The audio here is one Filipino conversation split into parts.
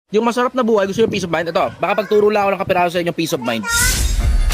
Yung masarap na buhay, gusto yung peace of mind? Ito, baka pagturo lang ako ng kapiraso sa inyo peace of mind.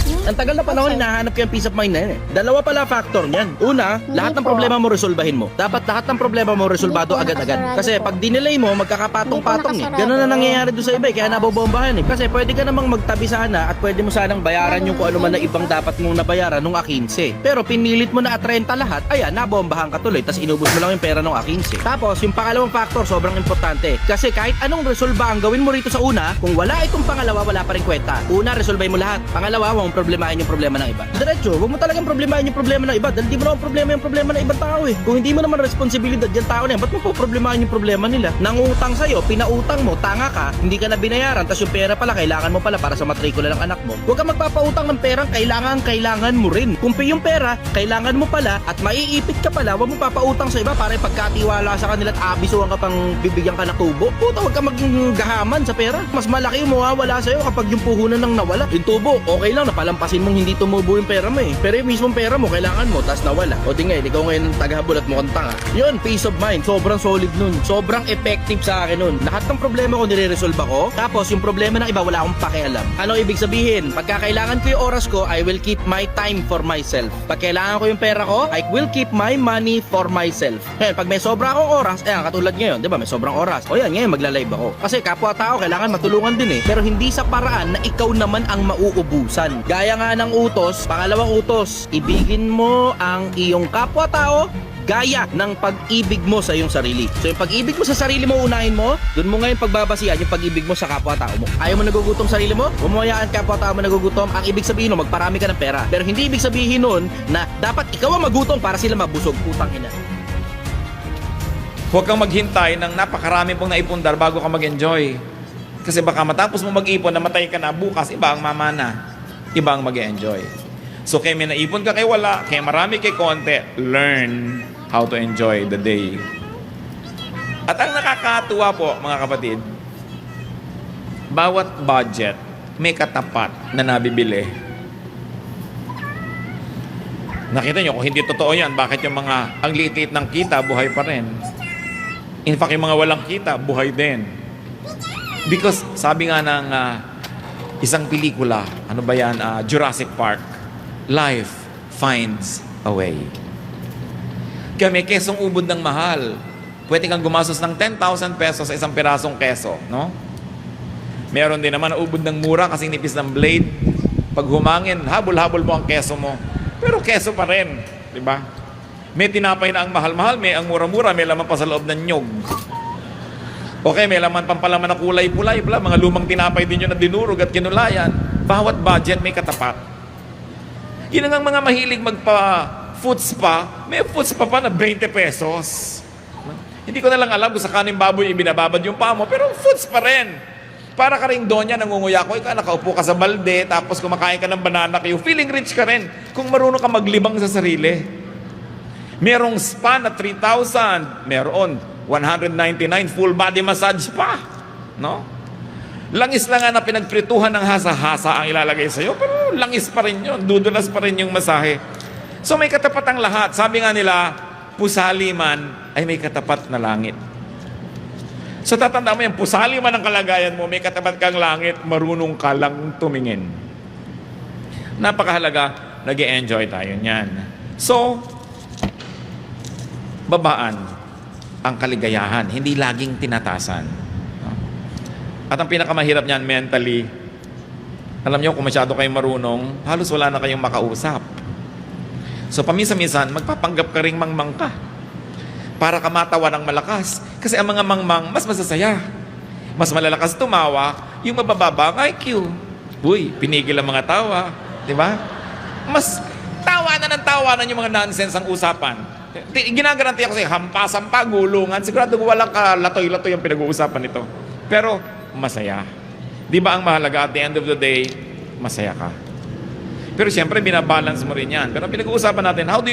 Ang tagal na panahon, hinahanap ko yung peace of mind na yun eh. Dalawa pala factor niyan. Una, lahat ng problema mo resolbahin mo. Dapat lahat ng problema mo resolbado agad-agad. Kasi pag dinelay mo, magkakapatong-patong eh. Ganun na nangyayari doon sa iba eh, kaya nabobombahan eh. Kasi pwede ka namang magtabi sana at pwede mo sanang bayaran yung kung ano man na ibang dapat mong nabayaran nung A15. Pero pinilit mo na at 30 lahat, ayan, nabombahan ka tuloy, tas inubos mo lang yung pera nung A15. Tapos, yung pangalawang factor, sobrang importante. Kasi kahit anong resolba ang gawin mo rito sa una, kung wala itong pangalawa, wala pa rin kwenta. Una, resolbahin mo lahat. Pangalawa, huwag mong problemahin yung problema ng iba. Diretso, huwag mo talagang problemahin yung problema ng iba dahil di mo naman problema yung problema ng ibang tao eh. Kung hindi mo naman responsibilidad yung tao na yan, ba't mo po problemahin yung problema nila? Nangutang sa'yo, pinautang mo, tanga ka, hindi ka na binayaran, tas yung pera pala, kailangan mo pala para sa matrikula ng anak mo. Huwag ka magpapautang ng perang kailangan mo rin. Kung yung pera, kailangan mo pala at maiipit ka pala, huwag mo papautang sa iba para pagkatiwala sa kanila at abisuhan ka pang bibigyan ka ng tubo. Puta, huwag ka maging gahaman sa pera. Mas malaki yung mawawala sa'yo kapag yung puhunan ng nawala. Yung tubo, okay lang, napalampasin mong hindi tumubo yung pera mo eh. Pero yung mismong pera mo, kailangan mo, tas nawala. O di nga, ikaw ngayon ang tagahabol at mukhang tanga. Yun, peace of mind. Sobrang solid nun. Sobrang effective sa akin nun. Lahat ng problema ko nire-resolve ako. Tapos yung problema ng iba, wala akong pakialam. Ano ibig sabihin? Pagka kailangan ko yung oras ko, I will keep my time for myself. Pag kailangan ko yung pera ko, I will keep my money for myself. Ngayon, pag may sobra akong oras, ayan, katulad ngayon, di ba, may sobrang oras. O yan, ngayon magla-live ako. Kasi kapwa-tao, kailangan matulungan din eh. Pero hindi sa paraan na ikaw naman ang mauubusan. Gaya nga ng utos, pangalawang utos, ibigin mo ang iyong kapwa-tao gaya ng pag-ibig mo sa iyong sarili. So yung pag-ibig mo sa sarili mo, unahin mo, dun mo ngayon pagbabasihan yung pag-ibig mo sa kapwa-tao mo. Ayaw mo nagugutom sarili mo? Bumayaan kapwa-tao mo nagugutom. Ang ibig sabihin nun, magparami ka ng pera. Pero hindi ibig sabihin nun na dapat ikaw ang magutom para sila mabusog. Putang ina. Huwag kang maghintay ng napakarami pong naipundar bago ka mag-enjoy. Kasi baka matapos mo mag-ipon, namatay ka na, bukas iba ang mamana, iba ang mag-enjoy. So kaya may naipon ka, kay wala, kaya marami, kay konti, learn how to enjoy the day. At ang nakakatuwa po, mga kapatid, bawat budget may katapat na nabibili. Nakita nyo, kung hindi totoo yan, bakit yung mga ang liit-liit ng kita, buhay pa rin? In fact, yung mga walang kita, buhay din. Because sabi nga ng isang pelikula, ano ba yan, Jurassic Park, life finds a way. Kaya may kesong ubod ng mahal. Pwede kang gumastos ng 10,000 pesos sa isang pirasong keso, no? Meron din naman na ubod ng mura kasi nipis ng blade. Pag humangin, habol-habol mo ang keso mo. Pero keso pa rin, di ba? May tinapay na ang mahal-mahal, may ang mura-mura, may laman pa sa loob ng nyog. Okay, may laman pampalaman na kulay-pulay, mga lumang tinapay din yun na dinurog at kinulayan. Bawat budget may katapat. Yun ang mga mahilig magpa-food spa, may food spa pa na 20 pesos. Hindi ko na lang alam kung sa kaning baboy ibinababad yung paa mo, pero food spa rin. Para ka rin doon yan, nangunguya ko, ikaw nakaupo ka sa balde, tapos kumakain ka ng banana kayo, feeling rich ka rin kung marunong ka maglibang sa sarili. Merong spa na 3,000, meron 199 full body massage pa, no? Langis lang nga na pinagprituhan ng hasa-hasa ang ilalagay sa'yo, pero langis pa rin yun, dudulas pa rin yung masahe. So may katapat ang lahat. Sabi nga nila, pusali man ay may katapat na langit. So tatanda mo yan, pusali man ang kalagayan mo, may katapat kang langit, marunong ka lang tumingin. Napakahalaga, nag-e-enjoy tayo niyan. So, babaan ang kaligayahan, hindi laging tinatasan. At ang pinakamahirap niyan mentally, alam niyo kung masyado kayong marunong, halos wala na kayong makausap. So paminsan-minsan, magpapanggap ka ring mangmang ka para ka matawa ng malakas. Kasi ang mga mangmang, mas masasaya. Mas malalakas tumawa, yung mabababa ang IQ. Uy, pinigil ang mga tawa. Diba? Mas tawanan yung mga nonsense ang usapan. Ginagaranti ako sa'yo, hampasan pa, gulungan. Sigurado walang kalatoy-latoy ang pinag-uusapan nito. Pero, masaya. Di ba ang mahalaga at the end of the day, masaya ka. Pero siyempre, binabalance mo rin yan. Pero pinag-uusapan natin, how do you